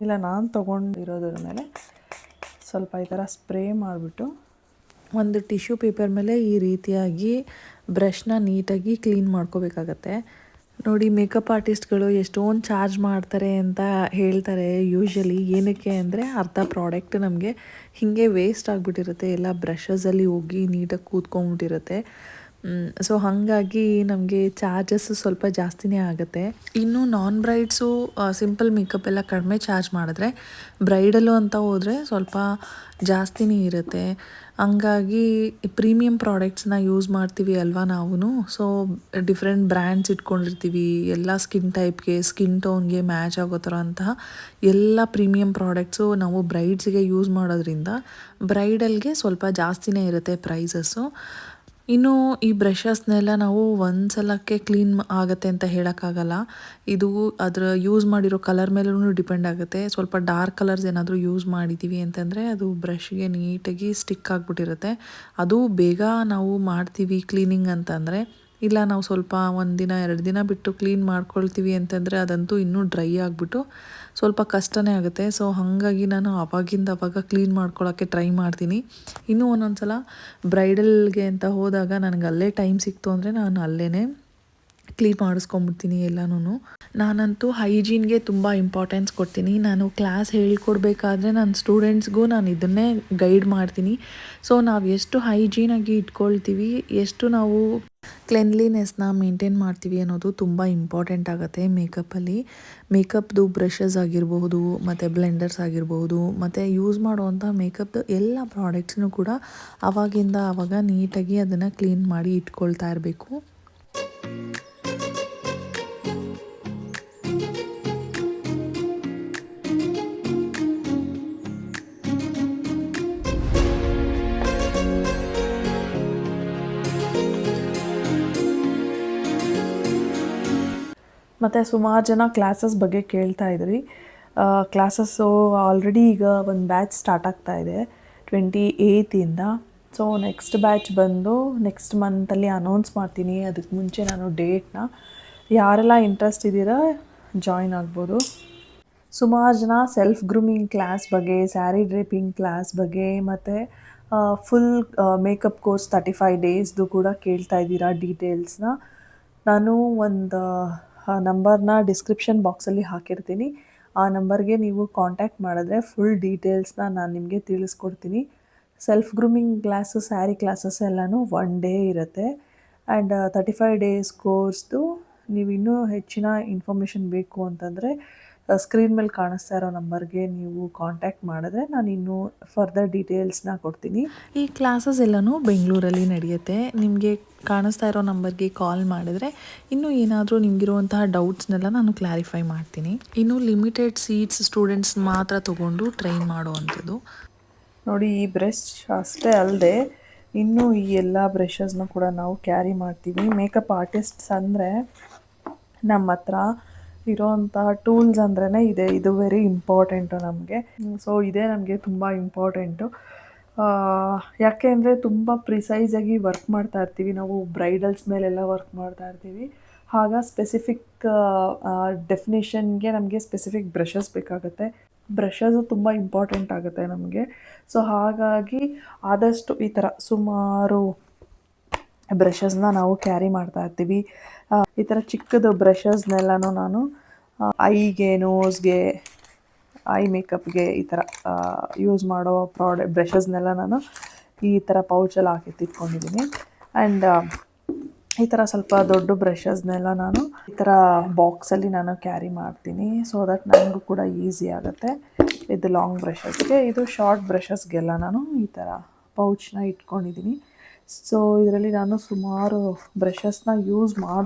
ಇಲ್ಲ, ನಾನು ತೊಗೊಂಡಿರೋದ್ರ ಮೇಲೆ ಸ್ವಲ್ಪ ಈ ಥರ ಸ್ಪ್ರೇ ಮಾಡಿಬಿಟ್ಟು ಒಂದು ಟಿಶ್ಯೂ ಪೇಪರ್ ಮೇಲೆ ಈ ರೀತಿಯಾಗಿ ಬ್ರಷ್ನ ನೀಟಾಗಿ ಕ್ಲೀನ್ ಮಾಡ್ಕೋಬೇಕಾಗತ್ತೆ. ನೋಡಿ, ಮೇಕಪ್ ಆರ್ಟಿಸ್ಟ್ಗಳು ಎಷ್ಟೊಂದು ಚಾರ್ಜ್ ಮಾಡ್ತಾರೆ ಅಂತ ಹೇಳ್ತಾರೆ ಯೂಶ್ವಲಿ. ಏನಕ್ಕೆ ಅಂದರೆ ಅರ್ಧ ಪ್ರಾಡಕ್ಟ್ ನಮಗೆ ಹೀಗೆ ವೇಸ್ಟ್ ಆಗಿಬಿಟ್ಟಿರುತ್ತೆ, ಎಲ್ಲ ಬ್ರಷಸಲ್ಲಿ ಹೋಗಿ ನೀಟಾಗಿ ಕೂತ್ಕೊಂಡ್ಬಿಟ್ಟಿರುತ್ತೆ. ಸೊ ಹಾಗಾಗಿ ನಮಗೆ ಚಾರ್ಜಸ್ ಸ್ವಲ್ಪ ಜಾಸ್ತಿನೇ ಆಗುತ್ತೆ. ಇನ್ನು ನಾನ್ ಬ್ರೈಡ್ಸು ಸಿಂಪಲ್ ಮೇಕಪ್ ಎಲ್ಲ ಕಡಿಮೆ ಚಾರ್ಜ್ ಮಾಡಿದ್ರೆ, ಬ್ರೈಡಲ್ಲು ಅಂತ ಹೋದರೆ ಸ್ವಲ್ಪ ಜಾಸ್ತಿನೇ ಇರುತ್ತೆ. ಹಂಗಾಗಿ ಪ್ರೀಮಿಯಂ ಪ್ರಾಡಕ್ಟ್ಸ್ನ ಯೂಸ್ ಮಾಡ್ತೀವಿ ಅಲ್ವಾ ನಾವು. ಸೊ ಡಿಫ್ರೆಂಟ್ ಬ್ರ್ಯಾಂಡ್ಸ್ ಇಟ್ಕೊಂಡಿರ್ತೀವಿ, ಎಲ್ಲ ಸ್ಕಿನ್ ಟೈಪ್ಗೆ, ಸ್ಕಿನ್ ಟೋನ್ಗೆ ಮ್ಯಾಚ್ ಆಗೋ ಥರ ಅಂತಹ ಎಲ್ಲ ಪ್ರೀಮಿಯಂ ಪ್ರಾಡಕ್ಟ್ಸು ನಾವು ಬ್ರೈಡ್ಸ್ಗೆ ಯೂಸ್ ಮಾಡೋದ್ರಿಂದ ಬ್ರೈಡಲ್ಗೆ ಸ್ವಲ್ಪ ಜಾಸ್ತಿನೇ ಇರುತ್ತೆ ಪ್ರೈಸಸ್ಸು. ಇನ್ನು ಈ ಬ್ರಷಸ್ನೆಲ್ಲ ನಾವು ಒಂದು ಸಲಕ್ಕೆ ಕ್ಲೀನ್ ಆಗುತ್ತೆ ಅಂತ ಹೇಳೋಕ್ಕಾಗಲ್ಲ. ಇದು ಅದರ ಯೂಸ್ ಮಾಡಿರೋ ಕಲರ್ ಮೇಲೂ ಡಿಪೆಂಡ್ ಆಗುತ್ತೆ. ಸ್ವಲ್ಪ ಡಾರ್ಕ್ ಕಲರ್ಸ್ ಏನಾದರೂ ಯೂಸ್ ಮಾಡಿದ್ದೀವಿ ಅಂತಂದರೆ ಅದು ಬ್ರಷ್ಗೆ ನೀಟಾಗಿ ಸ್ಟಿಕ್ ಆಗಿಬಿಟ್ಟಿರುತ್ತೆ. ಅದು ಬೇಗ ನಾವು ಮಾಡ್ತೀವಿ ಕ್ಲೀನಿಂಗ್ ಅಂತಂದರೆ. ಇಲ್ಲ ನಾವು ಸ್ವಲ್ಪ 1 ದಿನ 2 ದಿನ ಬಿಟ್ಟು ಕ್ಲೀನ್ ಮಾಡ್ಕೊಳ್ತೀವಿ ಅಂತಂದರೆ ಅದಂತೂ ಇನ್ನೂ ಡ್ರೈ ಆಗಿಬಿಟ್ಟು ಸ್ವಲ್ಪ ಕಷ್ಟನೇ ಆಗುತ್ತೆ. ಸೊ ಹಾಗಾಗಿ ನಾನು ಆವಾಗಿಂದ ಆವಾಗ ಕ್ಲೀನ್ ಮಾಡ್ಕೊಳ್ಳೋಕ್ಕೆ ಟ್ರೈ ಮಾಡ್ತೀನಿ. ಇನ್ನೂ ಒಂದೊಂದು ಸಲ ಬ್ರೈಡಲ್ಗೆ ಅಂತ ಹೋದಾಗ ನನಗೆ ಅಲ್ಲೇ ಟೈಮ್ ಸಿಕ್ತು ಅಂದರೆ ನಾನು ಅಲ್ಲೇ ಕ್ಲೀನ್ ಮಾಡಿಸ್ಕೊಂಬಿಡ್ತೀನಿ ಎಲ್ಲನೂ. ನಾನಂತೂ ಹೈಜೀನ್ಗೆ ತುಂಬ ಇಂಪಾರ್ಟೆನ್ಸ್ ಕೊಡ್ತೀನಿ. ನಾನು ಕ್ಲಾಸ್ ಹೇಳ್ಕೊಡ್ಬೇಕಾದ್ರೆ ನನ್ನ ಸ್ಟೂಡೆಂಟ್ಸ್ಗೂ ನಾನು ಇದನ್ನೇ ಗೈಡ್ ಮಾಡ್ತೀನಿ. ಸೊ ನಾವು ಎಷ್ಟು ಹೈಜೀನಾಗಿ ಇಟ್ಕೊಳ್ತೀವಿ, ಎಷ್ಟು ನಾವು ಕ್ಲೆನ್ಲಿನೆಸ್ನ ಮೇಂಟೈನ್ ಮಾಡ್ತೀವಿ ಅನ್ನೋದು ತುಂಬ ಇಂಪಾರ್ಟೆಂಟ್ ಆಗುತ್ತೆ ಮೇಕಪ್ಪಲ್ಲಿ. ಮೇಕಪ್ದು ಬ್ರಷಸ್ ಆಗಿರಬಹುದು, ಮತ್ತು ಬ್ಲೆಂಡರ್ಸ್ ಆಗಿರಬಹುದು, ಮತ್ತು ಯೂಸ್ ಮಾಡುವಂಥ ಮೇಕಪ್ದು ಎಲ್ಲ ಪ್ರಾಡಕ್ಟ್ಸ್ನೂ ಕೂಡ ಆವಾಗಿಂದ ಆವಾಗ ನೀಟಾಗಿ ಅದನ್ನು ಕ್ಲೀನ್ ಮಾಡಿ ಇಟ್ಕೊಳ್ತಾ ಇರಬೇಕು. ಮತ್ತು ಸುಮಾರು ಜನ ಕ್ಲಾಸಸ್ ಬಗ್ಗೆ ಕೇಳ್ತಾ ಇದ್ರಿ. ಕ್ಲಾಸಸ್ಸು ಆಲ್ರೆಡಿ ಈಗ ಒಂದು ಬ್ಯಾಚ್ ಸ್ಟಾರ್ಟ್ ಆಗ್ತಾ ಇದೆ 28ಇಂದ. ಸೊ ನೆಕ್ಸ್ಟ್ ಬ್ಯಾಚ್ ಬಂದು ನೆಕ್ಸ್ಟ್ ಮಂತಲ್ಲಿ ಅನೌನ್ಸ್ ಮಾಡ್ತೀನಿ. ಅದಕ್ಕೆ ಮುಂಚೆ ನಾನು ಡೇಟ್ನ, ಯಾರೆಲ್ಲ ಇಂಟ್ರೆಸ್ಟ್ ಇದ್ದೀರಾ ಜಾಯಿನ್ ಆಗ್ಬೋದು. ಸುಮಾರು ಜನ ಸೆಲ್ಫ್ ಗ್ರೂಮಿಂಗ್ ಕ್ಲಾಸ್ ಬಗ್ಗೆ, ಸ್ಯಾರಿ ಡ್ರೇಪಿಂಗ್ ಕ್ಲಾಸ್ ಬಗ್ಗೆ, ಮತ್ತು ಫುಲ್ ಮೇಕಪ್ ಕೋರ್ಸ್ 35 ಡೇಸ್ದು ಕೂಡ ಕೇಳ್ತಾ ಇದ್ದೀರಾ ಡೀಟೇಲ್ಸ್ನ. ನಾನು ಒಂದು ನಂಬರ್ನ ಡಿಸ್ಕ್ರಿಪ್ಷನ್ ಬಾಕ್ಸಲ್ಲಿ ಹಾಕಿರ್ತೀನಿ. ಆ ನಂಬರ್ಗೆ ನೀವು ಕಾಂಟ್ಯಾಕ್ಟ್ ಮಾಡಿದ್ರೆ ಫುಲ್ ಡೀಟೇಲ್ಸ್ನ ನಾನು ನಿಮಗೆ ತಿಳಿಸ್ಕೊಡ್ತೀನಿ. Self grooming class, sari classes ಎಲ್ಲನೂ 1 ಡೇ ಇರುತ್ತೆ. ಆ್ಯಂಡ್ 35 ಡೇಸ್ ಕೋರ್ಸ್ದು ನೀವು ಇನ್ನೂ ಹೆಚ್ಚಿನ ಇನ್ಫಾರ್ಮೇಷನ್ ಬೇಕು ಅಂತಂದರೆ ಸ್ಕ್ರೀನ್ ಮೇಲೆ ಕಾಣಿಸ್ತಾ ಇರೋ ನಂಬರ್ಗೆ ನೀವು ಕಾಂಟ್ಯಾಕ್ಟ್ ಮಾಡಿದ್ರೆ ನಾನು ಇನ್ನೂ ಫರ್ದರ್ ಡೀಟೇಲ್ಸ್ನ ಕೊಡ್ತೀನಿ. ಈ ಕ್ಲಾಸಸ್ ಎಲ್ಲನೂ ಬೆಂಗಳೂರಲ್ಲಿ ನಡೆಯುತ್ತೆ. ನಿಮಗೆ ಕಾಣಿಸ್ತಾ ಇರೋ ನಂಬರ್ಗೆ ಕಾಲ್ ಮಾಡಿದ್ರೆ ಇನ್ನೂ ಏನಾದರೂ ನಿಮಗಿರುವಂತಹ ಡೌಟ್ಸ್ನೆಲ್ಲ ನಾನು ಕ್ಲಾರಿಫೈ ಮಾಡ್ತೀನಿ. ಇನ್ನು ಲಿಮಿಟೆಡ್ ಸೀಟ್ಸ್ ಸ್ಟೂಡೆಂಟ್ಸ್ ಮಾತ್ರ ತೊಗೊಂಡು ಟ್ರೈನ್ ಮಾಡುವಂಥದ್ದು. ನೋಡಿ, ಈ ಬ್ರಷ್ ಅಷ್ಟೇ ಅಲ್ಲದೆ ಇನ್ನೂ ಈ ಎಲ್ಲ ಬ್ರಷಸ್ನ ಕೂಡ ನಾವು ಕ್ಯಾರಿ ಮಾಡ್ತೀವಿ. ಮೇಕಪ್ ಆರ್ಟಿಸ್ಟ್ಸ್ ಅಂದರೆ ನಮ್ಮ ಹತ್ರ ಇರೋವಂಥ ಟೂಲ್ಸ್ ಅಂದ್ರೇ ಇದು ವೆರಿ ಇಂಪಾರ್ಟೆಂಟು ನಮಗೆ. ಸೊ ಇದೇ ನಮಗೆ ತುಂಬ ಇಂಪಾರ್ಟೆಂಟು. ಯಾಕೆ ಅಂದರೆ ತುಂಬ ಪ್ರಿಸೈಸಾಗಿ ವರ್ಕ್ ಮಾಡ್ತಾ ಇರ್ತೀವಿ ನಾವು. ಬ್ರೈಡಲ್ಸ್ ಮೇಲೆಲ್ಲ ವರ್ಕ್ ಮಾಡ್ತಾ ಇರ್ತೀವಿ. ಆಗ ಸ್ಪೆಸಿಫಿಕ್ ಡೆಫಿನೇಷನ್ಗೆ ನಮಗೆ ಸ್ಪೆಸಿಫಿಕ್ ಬ್ರಷಸ್ ಬೇಕಾಗುತ್ತೆ. ಬ್ರಷಸ್ಸು ತುಂಬ ಇಂಪಾರ್ಟೆಂಟ್ ಆಗುತ್ತೆ ನಮಗೆ. ಸೊ ಹಾಗಾಗಿ ಆದಷ್ಟು ಈ ಥರ ಸುಮಾರು ಬ್ರಷಸ್ನ ನಾವು ಕ್ಯಾರಿ ಮಾಡ್ತಾ ಇರ್ತೀವಿ. ಈ ಥರ ಚಿಕ್ಕದು ಬ್ರಷಸ್ನೆಲ್ಲನೂ ನಾನು ಐಗೆ, ನೋಸ್ಗೆ, ಐ ಮೇಕಪ್ಗೆ ಈ ಥರ ಯೂಸ್ ಮಾಡೋ ಬ್ರಷಸ್ನೆಲ್ಲ ನಾನು ಈ ಥರ ಪೌಚಲ್ಲಿ ಹಾಕಿ ತಿಟ್ಕೊಂಡಿದ್ದೀನಿ. ಆ್ಯಂಡ್ ಈ ಥರ ಸ್ವಲ್ಪ ದೊಡ್ಡ ಬ್ರಷಸ್ನೆಲ್ಲ ನಾನು ಈ ಥರ ಬಾಕ್ಸಲ್ಲಿ ನಾನು ಕ್ಯಾರಿ ಮಾಡ್ತೀನಿ. ಸೊ ದಟ್ ನನಗೂ ಕೂಡ ಈಸಿ ಆಗುತ್ತೆ. ಇದು ಲಾಂಗ್ ಬ್ರಷಸ್ಗೆ, ಇದು ಶಾರ್ಟ್ ಬ್ರಷಸ್ಗೆಲ್ಲ ನಾನು ಈ ಥರ ಪೌಚ್ನ ಇಟ್ಕೊಂಡಿದ್ದೀನಿ. ಸೊ ಇದರಲ್ಲಿ ನಾನು ಸುಮಾರು ಬ್ರಷಸ್ನ ಯೂಸ್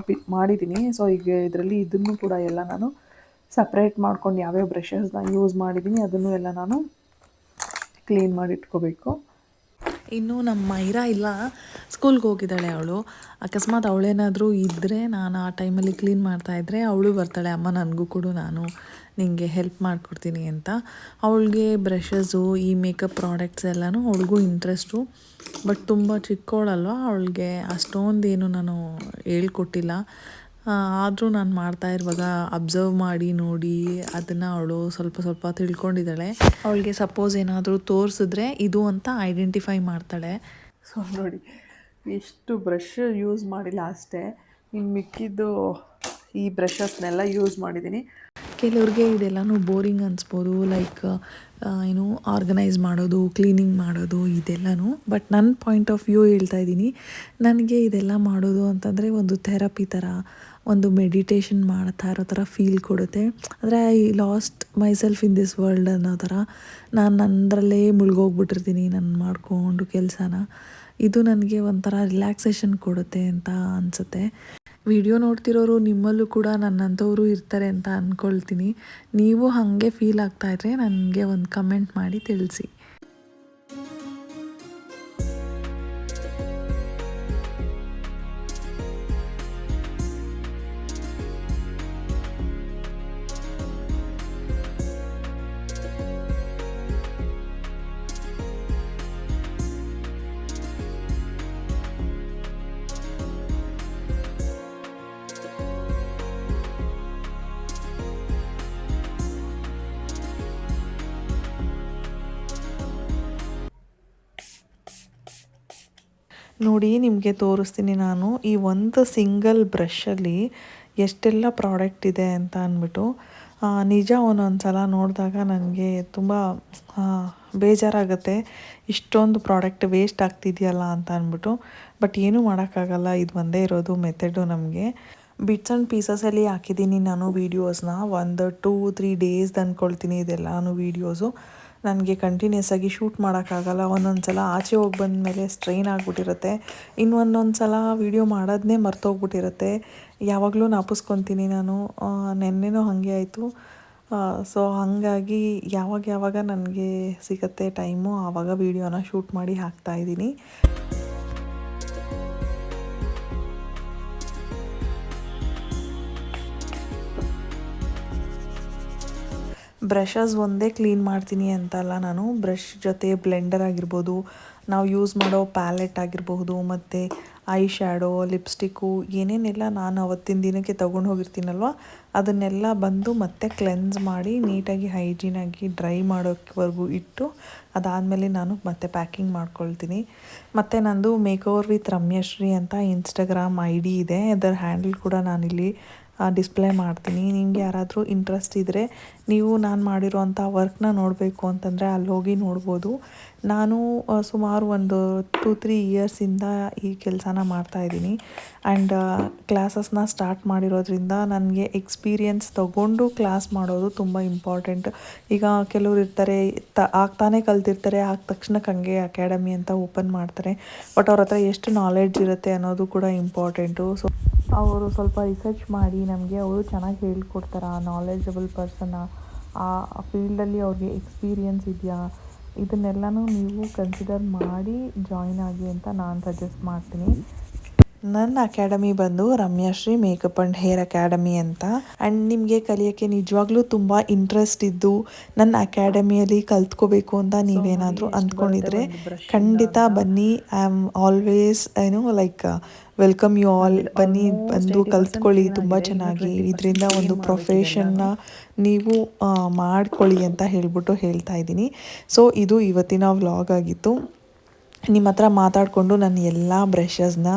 ಮಾಡಿದ್ದೀನಿ. ಸೊ ಈಗ ಇದರಲ್ಲಿ ಇದನ್ನು ಕೂಡ ಎಲ್ಲ ನಾನು ಸಪ್ರೇಟ್ ಮಾಡ್ಕೊಂಡು ಯಾವ್ಯಾವ ಬ್ರಷಸ್ನ ಯೂಸ್ ಮಾಡಿದ್ದೀನಿ ಅದನ್ನು ಎಲ್ಲ ನಾನು ಕ್ಲೀನ್ ಮಾಡಿ ಇಟ್ಕೋಬೇಕು. ಇನ್ನು ನಮ್ಮ ಮೈರಾ ಇಲ್ಲ, ಸ್ಕೂಲ್ಗೆ ಹೋಗಿದ್ದಾಳೆ ಅವಳು. ಅಕಸ್ಮಾತ್ ಅವಳೇನಾದರೂ ಇದ್ದರೆ, ನಾನು ಆ ಟೈಮಲ್ಲಿ ಕ್ಲೀನ್ ಮಾಡ್ತಾಯಿದ್ರೆ ಅವಳು ಬರ್ತಾಳೆ, ಅಮ್ಮ ನನಗೂ ಕೊಡು, ನಾನು ನಿನಗೆ ಹೆಲ್ಪ್ ಮಾಡಿಕೊಡ್ತೀನಿ ಅಂತ. ಅವಳಿಗೆ ಬ್ರಷಸ್ಸು, ಈ ಮೇಕಪ್ ಪ್ರಾಡಕ್ಟ್ಸ್ ಎಲ್ಲನೂ ಅವಳಿಗೂ ಇಂಟ್ರೆಸ್ಟು. ಬಟ್ ತುಂಬ ಚಿಕ್ಕವಳಲ್ವ, ಅವಳಿಗೆ ಅಷ್ಟೊಂದೇನು ನಾನು ಹೇಳ್ಕೊಟ್ಟಿಲ್ಲ. ಆದರೂ ನಾನು ಮಾಡ್ತಾ ಇರುವಾಗ ಅಬ್ಸರ್ವ್ ಮಾಡಿ ನೋಡಿ ಅದನ್ನು ಅವಳು ಸ್ವಲ್ಪ ಸ್ವಲ್ಪ ತಿಳ್ಕೊಂಡಿದ್ದಾಳೆ. ಅವಳಿಗೆ ಸಪೋಸ್ ಏನಾದರೂ ತೋರಿಸಿದ್ರೆ ಇದು ಅಂತ ಐಡೆಂಟಿಫೈ ಮಾಡ್ತಾಳೆ. ಸೊ ನೋಡಿ, ಎಷ್ಟು ಬ್ರಷ್ ಯೂಸ್ ಮಾಡಿಲ್ಲ ಅಷ್ಟೇ, ಇನ್ನು ಮಿಕ್ಕಿದ್ದು ಈ ಬ್ರಷಸ್ನೆಲ್ಲ ಯೂಸ್ ಮಾಡಿದ್ದೀನಿ. ಕೆಲವ್ರಿಗೆ ಇದೆಲ್ಲನೂ ಬೋರಿಂಗ್ ಅನಿಸ್ಬೋದು, ಲೈಕ್ ಏನು ಆರ್ಗನೈಸ್ ಮಾಡೋದು, ಕ್ಲೀನಿಂಗ್ ಮಾಡೋದು ಇದೆಲ್ಲನೂ. ಬಟ್ ನನ್ನ ಪಾಯಿಂಟ್ ಆಫ್ ವ್ಯೂ ಹೇಳ್ತಾ ಇದ್ದೀನಿ. ನನಗೆ ಇದೆಲ್ಲ ಮಾಡೋದು ಅಂತಂದರೆ ಒಂದು ಥೆರಪಿ ಥರ, ಒಂದು ಮೆಡಿಟೇಷನ್ ಮಾಡ್ತಾ ಇರೋ ಥರ ಫೀಲ್ ಕೊಡುತ್ತೆ. ಅಂದರೆ I lost my self in this world ಅನ್ನೋ ಥರ ನಾನು ನನ್ನದ್ರಲ್ಲೇ ಮುಳುಗೋಗ್ಬಿಟ್ಟಿರ್ತೀನಿ, ನಾನು ಮಾಡಿಕೊಂಡು ಕೆಲಸನ. ಇದು ನನಗೆ ಒಂಥರ ರಿಲ್ಯಾಕ್ಸೇಷನ್ ಕೊಡುತ್ತೆ ಅಂತ ಅನಿಸುತ್ತೆ. ವಿಡಿಯೋ ನೋಡ್ತಿರೋರು ನಿಮ್ಮಲ್ಲೂ ಕೂಡ ನನ್ನಂಥವರು ಇರ್ತಾರೆ ಅಂತ ಅಂದ್ಕೊಳ್ತೀನಿ. ನೀವು ಹಾಗೆ ಫೀಲ್ ಆಗ್ತಾಯಿದ್ರೆ ನನಗೆ ಒಂದು ಕಮೆಂಟ್ ಮಾಡಿ ತಿಳಿಸಿ. ನೋಡಿ ನಿಮಗೆ ತೋರಿಸ್ತೀನಿ ನಾನು ಈ ಒಂದು ಸಿಂಗಲ್ ಬ್ರಷಲ್ಲಿ ಎಷ್ಟೆಲ್ಲ ಪ್ರಾಡಕ್ಟ್ ಇದೆ ಅಂತ ಅಂದ್ಬಿಟ್ಟು ನಿಜ ಒಂದೊಂದು ಸಲ ನೋಡಿದಾಗ ನನಗೆ ತುಂಬ ಬೇಜಾರಾಗುತ್ತೆ ಇಷ್ಟೊಂದು ಪ್ರಾಡಕ್ಟ್ ವೇಸ್ಟ್ ಆಗ್ತಿದೆಯಲ್ಲ ಅಂತ ಅಂದ್ಬಿಟ್ಟು. ಬಟ್ ಏನೂ ಮಾಡೋಕ್ಕಾಗಲ್ಲ, ಇದು ಒಂದೇ ಇರೋದು ಮೆಥಡು ನಮಗೆ. ಬಿಟ್ಸ್ ಆ್ಯಂಡ್ ಪೀಸಸಲ್ಲಿ ಹಾಕಿದ್ದೀನಿ ನಾನು ವೀಡಿಯೋಸ್ನ, ಒಂದು 2-3 ಡೇಸ್ದು ಅಂದ್ಕೊಳ್ತೀನಿ ಇದೆಲ್ಲನೂ ವೀಡಿಯೋಸು. ನನಗೆ ಕಂಟಿನ್ಯೂಸ್ ಆಗಿ ಶೂಟ್ ಮಾಡೋಕ್ಕಾಗಲ್ಲ, ಒಂದೊಂದು ಸಲ ಆಚೆ ಹೋಗಿ ಬಂದಮೇಲೆ ಸ್ಟ್ರೈನ್ ಆಗಿಬಿಟ್ಟಿರುತ್ತೆ, ಇನ್ನೊಂದೊಂದು ಸಲ ವೀಡಿಯೋ ಮಾಡೋದನ್ನೇ ಮರ್ತೋಗ್ಬಿಟ್ಟಿರುತ್ತೆ. ಯಾವಾಗಲೂ ಜ್ಞಾಪಿಸ್ಕೊತೀನಿ ನಾನು. ನೆನ್ನೆನೂ ಹಾಗೆ ಆಯಿತು. ಸೊ ಹಾಗಾಗಿ ಯಾವಾಗ ನನಗೆ ಸಿಗುತ್ತೆ ಟೈಮು ಆವಾಗ ವೀಡಿಯೋನ ಶೂಟ್ ಮಾಡಿ ಹಾಕ್ತಾಯಿದ್ದೀನಿ. ಬ್ರಷಸ್ ಒಂದೇ ಕ್ಲೀನ್ ಮಾಡ್ತೀನಿ ಅಂತಲ್ಲ ನಾನು, ಬ್ರಷ್ ಜೊತೆ ಬ್ಲೆಂಡರ್ ಆಗಿರ್ಬೋದು, ನಾವು ಯೂಸ್ ಮಾಡೋ ಪ್ಯಾಲೆಟ್ ಆಗಿರಬಹುದು, ಮತ್ತು ಐ ಶ್ಯಾಡೋ, ಲಿಪ್ಸ್ಟಿಕ್ಕು ಏನೇನೆಲ್ಲ ನಾನು ಅವತ್ತಿನ ದಿನಕ್ಕೆ ತೊಗೊಂಡು ಹೋಗಿರ್ತೀನಲ್ವ ಅದನ್ನೆಲ್ಲ ಬಂದು ಮತ್ತೆ ಕ್ಲೆನ್ಸ್ ಮಾಡಿ ನೀಟಾಗಿ ಹೈಜೀನಾಗಿ ಡ್ರೈ ಮಾಡೋಕ್ವರೆಗೂ ಇಟ್ಟು ಅದಾದಮೇಲೆ ನಾನು ಮತ್ತೆ ಪ್ಯಾಕಿಂಗ್ ಮಾಡ್ಕೊಳ್ತೀನಿ. ಮತ್ತು ನಂದು ಮೇಕ್ ಓವರ್ ವಿತ್ ರಮ್ಯಶ್ರೀ ಅಂತ ಇನ್ಸ್ಟಾಗ್ರಾಮ್ ID ಇದೆ, ಅದರ ಹ್ಯಾಂಡಲ್ ಕೂಡ ನಾನಿಲ್ಲಿ ಡಿಸ್ಪ್ಲೇ ಮಾಡ್ತೀನಿ. ನಿಮಗೆ ಯಾರಾದರೂ ಇಂಟ್ರೆಸ್ಟ್ ಇದ್ದರೆ ನೀವು ನಾನು ಮಾಡಿರೋವಂಥ ವರ್ಕ್ನ ನೋಡಬೇಕು ಅಂತಂದರೆ ಅಲ್ಲಿ ಹೋಗಿ ನೋಡ್ಬೋದು. ನಾನು ಸುಮಾರು ಒಂದು 2-3 ಇಯರ್ಸಿಂದ ಈ ಕೆಲಸನ ಮಾಡ್ತಾಯಿದ್ದೀನಿ. ಆ್ಯಂಡ್ ಕ್ಲಾಸಸ್ನ ಸ್ಟಾರ್ಟ್ ಮಾಡಿರೋದ್ರಿಂದ ನನಗೆ ಎಕ್ಸ್ಪೀರಿಯನ್ಸ್ ತೊಗೊಂಡು ಕ್ಲಾಸ್ ಮಾಡೋದು ತುಂಬ ಇಂಪಾರ್ಟೆಂಟ್. ಈಗ ಕೆಲವ್ರು ಇರ್ತಾರೆ ಆಗ್ತಾನೆ ಕಲ್ತಿರ್ತಾರೆ, ಆದ ತಕ್ಷಣಕ್ಕೆ ಹಂಗೆ ಅಕಾಡೆಮಿ ಅಂತ ಓಪನ್ ಮಾಡ್ತಾರೆ. ಬಟ್ ಅವ್ರ ಹತ್ರ ಎಷ್ಟು ನಾಲೆಡ್ಜ್ ಇರುತ್ತೆ ಅನ್ನೋದು ಕೂಡ ಇಂಪಾರ್ಟೆಂಟು. ಸೊ ಅವರು ಸ್ವಲ್ಪ ರಿಸರ್ಚ್ ಮಾಡಿ ನಮಗೆ ಅವರು ಚೆನ್ನಾಗಿ ಹೇಳ್ಕೊಡ್ತಾರೆ, ಆ ನಾಲೆಡ್ಜಬಲ್ ಪರ್ಸನ್ನ, ಆ ಫೀಲ್ಡಲ್ಲಿ ಅವ್ರಿಗೆ ಎಕ್ಸ್ಪೀರಿಯನ್ಸ್ ಇದೆಯಾ, ಇದನ್ನೆಲ್ಲನೂ ನೀವು ಕನ್ಸಿಡರ್ ಮಾಡಿ ಜಾಯಿನ್ ಆಗಿ ಅಂತ ನಾನು ಸಜೆಸ್ಟ್ ಮಾಡ್ತೀನಿ. ನನ್ನ ಅಕಾಡೆಮಿ ಬಂದು Ramyashree makeup and hair academy ಅಂತ. ಆ್ಯಂಡ್ ನಿಮಗೆ ಕಲಿಯೋಕ್ಕೆ ನಿಜವಾಗ್ಲೂ ತುಂಬ ಇಂಟ್ರೆಸ್ಟ್ ಇದ್ದು ನನ್ನ ಅಕಾಡೆಮಿಯಲ್ಲಿ ಕಲ್ತ್ಕೋಬೇಕು ಅಂತ ನೀವೇನಾದರೂ ಅಂದ್ಕೊಂಡಿದ್ರೆ ಖಂಡಿತ ಬನ್ನಿ. I am always like welcome you all. ಬನ್ನಿ, ಬಂದು ಕಲ್ತ್ಕೊಳ್ಳಿ ತುಂಬ ಚೆನ್ನಾಗಿ. ಇದರಿಂದ ಒಂದು ಪ್ರೊಫೆಷನ್ನ ನೀವು ಮಾಡ್ಕೊಳ್ಳಿ ಅಂತ ಹೇಳ್ತಾ ಇದ್ದೀನಿ. ಸೊ ಇದು ಇವತ್ತಿನ ವ್ಲಾಗ್ ಆಗಿತ್ತು. ನಿಮ್ಮ ಹತ್ರ ಮಾತಾಡಿಕೊಂಡು ನಾನು ಎಲ್ಲ ಬ್ರಷಸ್ನ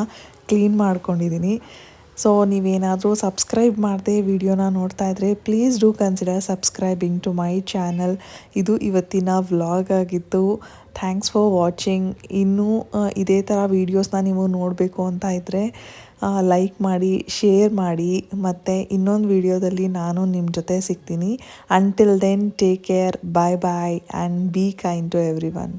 ಕ್ಲೀನ್ ಮಾಡ್ಕೊಂಡಿದ್ದೀನಿ. ಸೊ ನೀವೇನಾದರೂ ಸಬ್ಸ್ಕ್ರೈಬ್ ಮಾಡದೆ ವಿಡಿಯೋನ ನೋಡ್ತಾ ಇದ್ದರೆ please do consider subscribing to my channel. ಇದು ಇವತ್ತಿನ ವ್ಲಾಗ್ ಆಗಿತ್ತು. Thanks for watching. ಇನ್ನೂ ಇದೇ ಥರ ವೀಡಿಯೋಸ್ನ ನೀವು ನೋಡಬೇಕು ಅಂತ ಇದ್ದರೆ ಲೈಕ್ ಮಾಡಿ, ಶೇರ್ ಮಾಡಿ. ಮತ್ತು ಇನ್ನೊಂದು ವಿಡಿಯೋದಲ್ಲಿ ನಾನು ನಿಮ್ಮ ಜೊತೆ ಸಿಗ್ತೀನಿ. Until then take care, bye and be kind to every one.